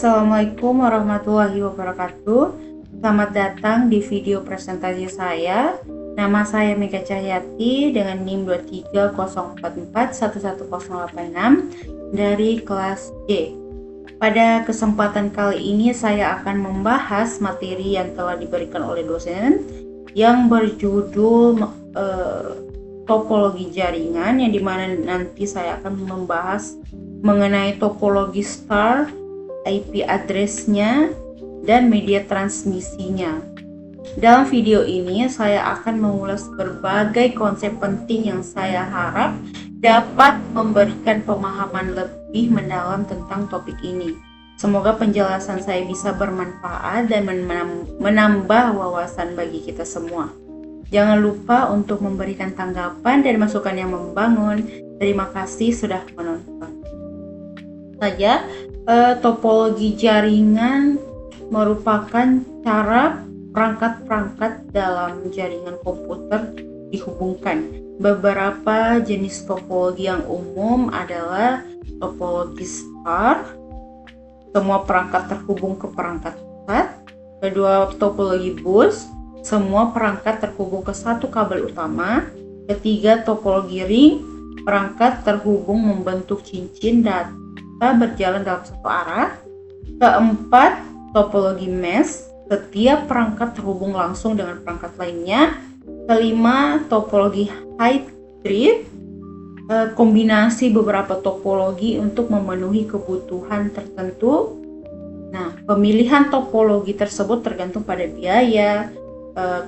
Assalamualaikum warahmatullahi wabarakatuh. Selamat datang di video presentasi saya. Nama saya Mega Cahyati dengan NIM 230441186 dari kelas C. Pada kesempatan kali ini saya akan membahas materi yang telah diberikan oleh dosen yang berjudul topologi jaringan, yang dimana nanti saya akan membahas mengenai topologi star, IP address-nya, dan media transmisinya. Dalam video ini saya akan mengulas berbagai konsep penting yang saya harap dapat memberikan pemahaman lebih mendalam tentang topik ini. Semoga penjelasan saya bisa bermanfaat dan menambah wawasan bagi kita semua. Jangan lupa untuk memberikan tanggapan dan masukan yang membangun. Terima kasih sudah menonton. Topologi jaringan merupakan cara perangkat-perangkat dalam jaringan komputer dihubungkan. Beberapa jenis topologi yang umum adalah topologi star, semua perangkat terhubung ke perangkat pusat. Kedua, topologi bus, semua perangkat terhubung ke satu kabel utama. Ketiga, topologi ring, perangkat terhubung membentuk cincin data berjalan dalam satu arah. Keempat, topologi mesh, setiap perangkat terhubung langsung dengan perangkat lainnya. Kelima, topologi hybrid, kombinasi beberapa topologi untuk memenuhi kebutuhan tertentu. Nah, pemilihan topologi tersebut tergantung pada biaya,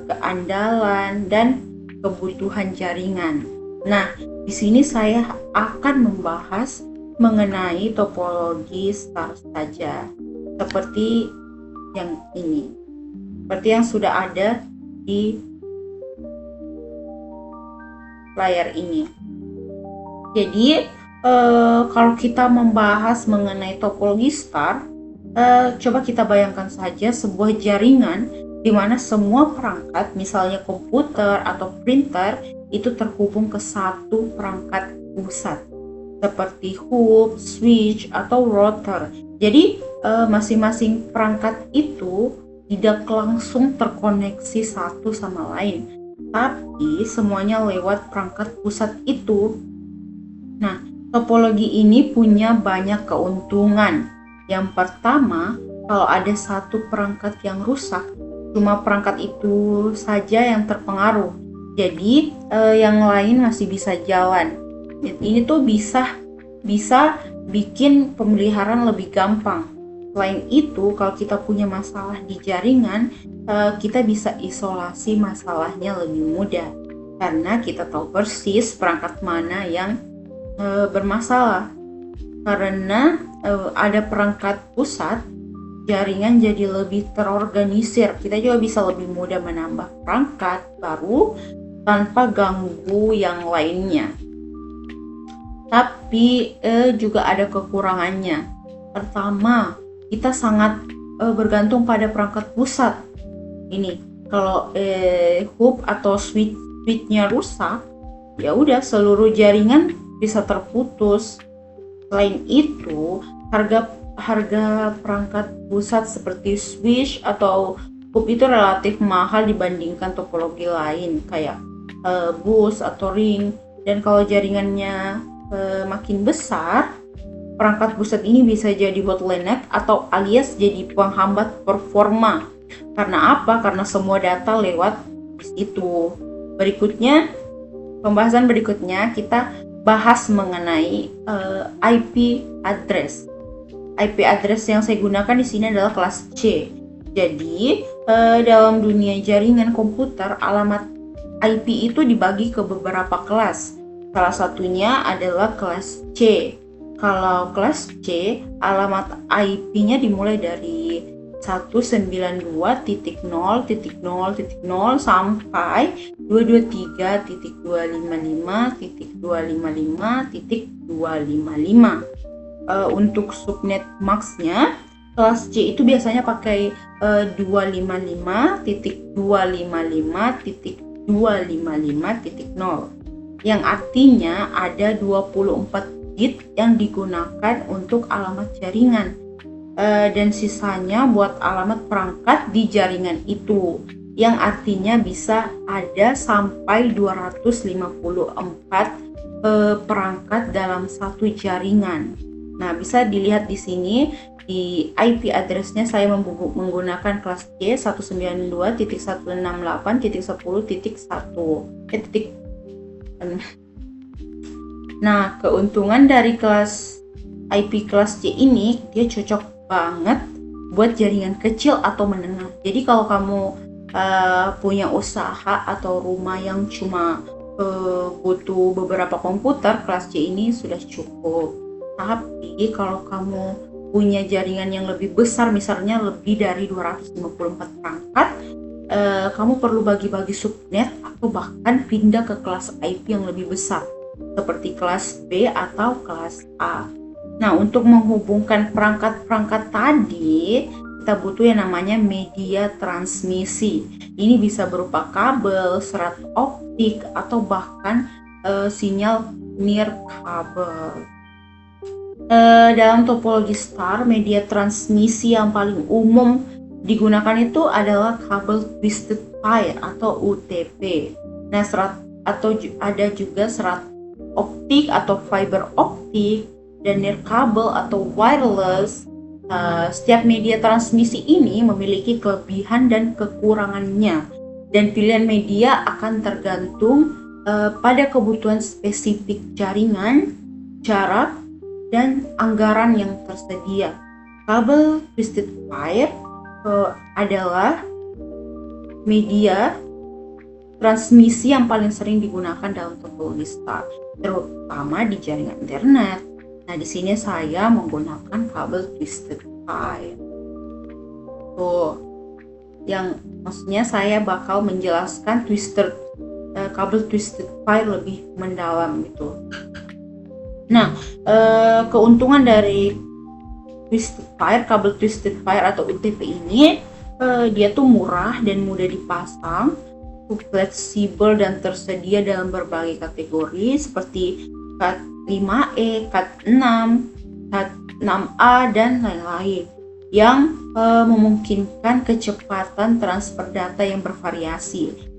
keandalan, dan kebutuhan jaringan. Nah, di sini saya akan membahas mengenai topologi star saja, seperti yang ini, seperti yang sudah ada di layar ini. Jadi kalau kita membahas mengenai topologi star, coba kita bayangkan saja sebuah jaringan di mana semua perangkat, misalnya komputer atau printer, itu terhubung ke satu perangkat pusat seperti hub, switch, atau router. Jadi masing-masing perangkat itu tidak langsung terkoneksi satu sama lain, tapi semuanya lewat perangkat pusat itu. Nah, topologi ini punya banyak keuntungan. Yang pertama, kalau ada satu perangkat yang rusak, cuma perangkat itu saja yang terpengaruh. Jadi yang lain masih bisa jalan. Ini tuh bisa bikin pemeliharaan lebih gampang. Selain itu, kalau kita punya masalah di jaringan, kita bisa isolasi masalahnya lebih mudah karena kita tahu persis perangkat mana yang bermasalah. Karena ada perangkat pusat, jaringan jadi lebih terorganisir. Kita juga bisa lebih mudah menambah perangkat baru tanpa ganggu yang lainnya. Tapi juga ada kekurangannya. Pertama, kita sangat bergantung pada perangkat pusat. Ini kalau hub atau switch-nya rusak, ya udah seluruh jaringan bisa terputus. Selain itu, harga perangkat pusat seperti switch atau hub itu relatif mahal dibandingkan topologi lain kayak bus atau ring. Dan kalau jaringannya makin besar, perangkat pusat ini bisa jadi bottleneck atau alias jadi penghambat performa. Karena apa? Karena semua data lewat itu. Pembahasan berikutnya kita bahas mengenai IP address. IP address yang saya gunakan di sini adalah kelas C. Jadi dalam dunia jaringan komputer, alamat IP itu dibagi ke beberapa kelas. Salah satunya adalah kelas C. Kalau kelas C, alamat IP-nya dimulai dari 192.0.0.0 sampai 223.255.255.255. Untuk subnet max-nya, kelas C itu biasanya pakai 255.255.255.0, yang artinya ada 24 bit yang digunakan untuk alamat jaringan. dan sisanya buat alamat perangkat di jaringan itu, yang artinya bisa ada sampai 254 perangkat dalam satu jaringan. Nah, bisa dilihat di sini di IP address-nya saya menggunakan kelas C 192.168.10.1. Nah, keuntungan dari kelas IP kelas C ini, dia cocok banget buat jaringan kecil atau menengah. Jadi kalau kamu punya usaha atau rumah yang cuma butuh beberapa komputer, kelas C ini sudah cukup. Tapi kalau kamu punya jaringan yang lebih besar, misalnya lebih dari 254 perangkat, kamu perlu bagi-bagi subnet atau bahkan pindah ke kelas IP yang lebih besar, seperti kelas B atau kelas A. Nah, untuk menghubungkan perangkat-perangkat tadi, kita butuh yang namanya media transmisi. Ini bisa berupa kabel, serat optik, atau bahkan sinyal nirkabel. Dalam topologi star, media transmisi yang paling umum digunakan itu adalah kabel twisted pair atau UTP. Nah, ada juga serat optik atau fiber optik dan nirkabel atau wireless. Setiap media transmisi ini memiliki kelebihan dan kekurangannya, dan pilihan media akan tergantung pada kebutuhan spesifik jaringan, jarak, dan anggaran yang tersedia. Kabel twisted pair adalah media transmisi yang paling sering digunakan dalam topologi star, terutama di jaringan internet. Nah, di sini saya menggunakan kabel twisted pair. Tuh, yang maksudnya saya bakal menjelaskan kabel twisted pair lebih mendalam gitu. Nah, keuntungan dari twisted pair, kabel twisted pair atau UTP ini, dia tuh murah dan mudah dipasang, fleksibel dan tersedia dalam berbagai kategori seperti Cat5e, Cat6, Cat6a, dan lain-lain, yang memungkinkan kecepatan transfer data yang bervariasi.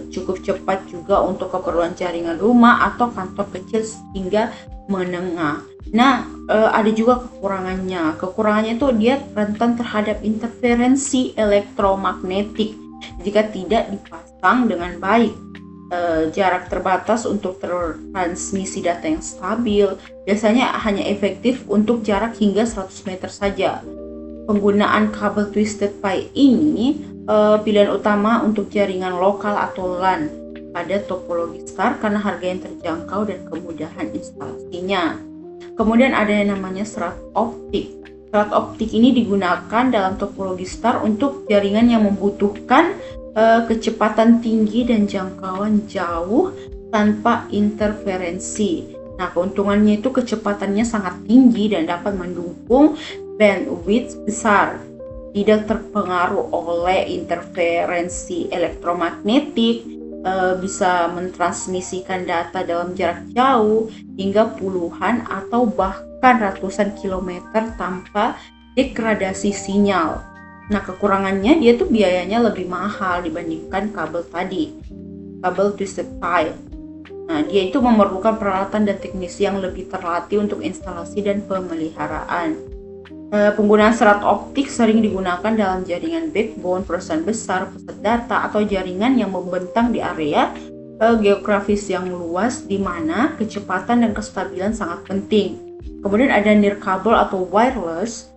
Cukup cepat juga untuk keperluan jaringan rumah atau kantor kecil hingga menengah. Nah, ada juga kekurangannya. Kekurangannya itu dia rentan terhadap interferensi elektromagnetik jika tidak dipasang dengan baik. Jarak terbatas untuk transmisi data yang stabil, biasanya hanya efektif untuk jarak hingga 100 meter saja. Penggunaan kabel twisted pair ini pilihan utama untuk jaringan lokal atau LAN pada topologi star karena harga yang terjangkau dan kemudahan instalasinya. Kemudian ada yang namanya serat optik. Serat optik ini digunakan dalam topologi star untuk jaringan yang membutuhkan kecepatan tinggi dan jangkauan jauh tanpa interferensi. Nah, keuntungannya itu kecepatannya sangat tinggi dan dapat mendukung bandwidth besar, tidak terpengaruh oleh interferensi elektromagnetik, bisa mentransmisikan data dalam jarak jauh hingga puluhan atau bahkan ratusan kilometer tanpa degradasi sinyal. Nah, kekurangannya dia tuh biayanya lebih mahal dibandingkan kabel tadi, kabel twisted pair. Nah, dia itu memerlukan peralatan dan teknisi yang lebih terlatih untuk instalasi dan pemeliharaan. Penggunaan serat optik sering digunakan dalam jaringan backbone, perusahaan besar, pusat data, atau jaringan yang membentang di area geografis yang luas di mana kecepatan dan kestabilan sangat penting. Kemudian ada nirkabel atau wireless.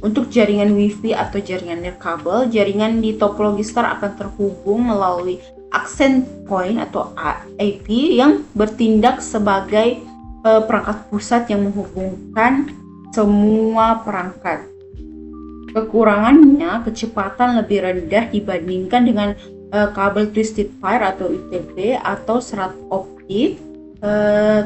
Untuk jaringan WiFi atau jaringan nirkabel, jaringan di topologi star akan terhubung melalui access point atau IP yang bertindak sebagai perangkat pusat yang menghubungkan semua perangkat. Kekurangannya, kecepatan lebih rendah dibandingkan dengan kabel twisted pair atau UTP atau serat optik,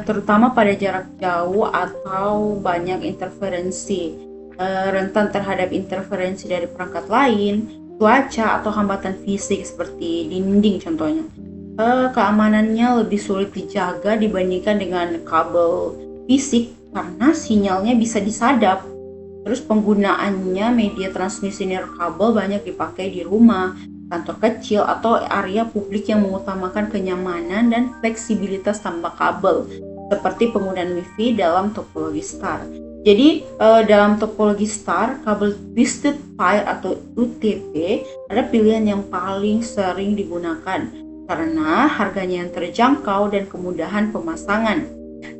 terutama pada jarak jauh atau banyak interferensi. Rentan terhadap interferensi dari perangkat lain, cuaca, atau hambatan fisik seperti dinding contohnya. Keamanannya lebih sulit dijaga dibandingkan dengan kabel fisik karena sinyalnya bisa disadap. Terus penggunaannya media transmisi nirkabel banyak dipakai di rumah, kantor kecil, atau area publik yang mengutamakan kenyamanan dan fleksibilitas tanpa kabel, seperti penggunaan WiFi dalam topologi star. Jadi dalam topologi star, kabel twisted pair atau UTP ada pilihan yang paling sering digunakan karena harganya yang terjangkau dan kemudahan pemasangan.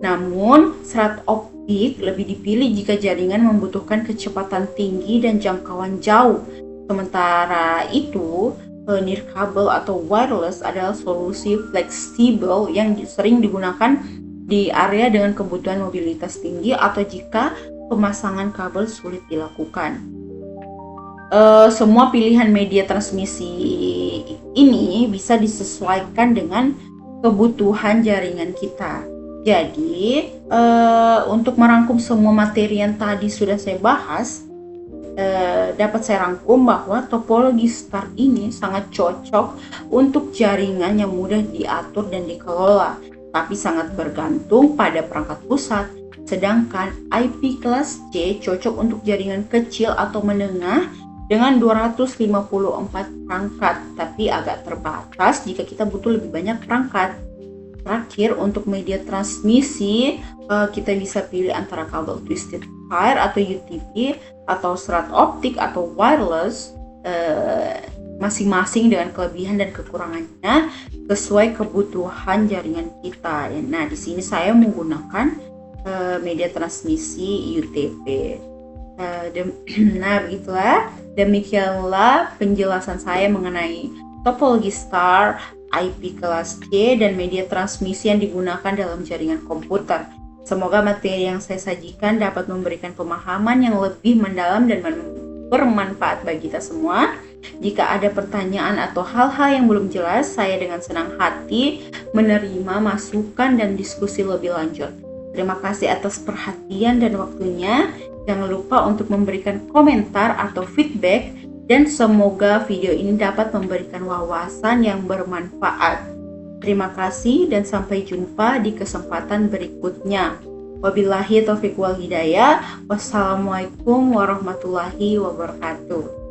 Namun, serat optik lebih dipilih jika jaringan membutuhkan kecepatan tinggi dan jangkauan jauh. Sementara itu, nirkabel atau wireless adalah solusi fleksibel yang sering digunakan di area dengan kebutuhan mobilitas tinggi atau jika pemasangan kabel sulit dilakukan. Semua pilihan media transmisi ini bisa disesuaikan dengan kebutuhan jaringan kita. Jadi, untuk merangkum semua materi yang tadi sudah saya bahas, dapat saya rangkum bahwa topologi star ini sangat cocok untuk jaringan yang mudah diatur dan dikelola, tapi sangat bergantung pada perangkat pusat. Sedangkan IP kelas C cocok untuk jaringan kecil atau menengah dengan 254 perangkat, tapi agak terbatas jika kita butuh lebih banyak perangkat. Terakhir, untuk media transmisi, kita bisa pilih antara kabel twisted pair atau UTP atau serat optik atau wireless, masing-masing dengan kelebihan dan kekurangannya sesuai kebutuhan jaringan kita. Nah, di sini saya menggunakan media transmisi UTP. Nah, begitulah. Demikianlah penjelasan saya mengenai topologi star, IP kelas C, dan media transmisi yang digunakan dalam jaringan komputer. Semoga materi yang saya sajikan dapat memberikan pemahaman yang lebih mendalam dan bermanfaat bagi kita semua. Jika ada pertanyaan atau hal-hal yang belum jelas, saya dengan senang hati menerima masukan dan diskusi lebih lanjut. Terima kasih atas perhatian dan waktunya. Jangan lupa untuk memberikan komentar atau feedback, dan semoga video ini dapat memberikan wawasan yang bermanfaat. Terima kasih dan sampai jumpa di kesempatan berikutnya. Wabillahi taufiq wal hidayah. Wassalamualaikum warahmatullahi wabarakatuh.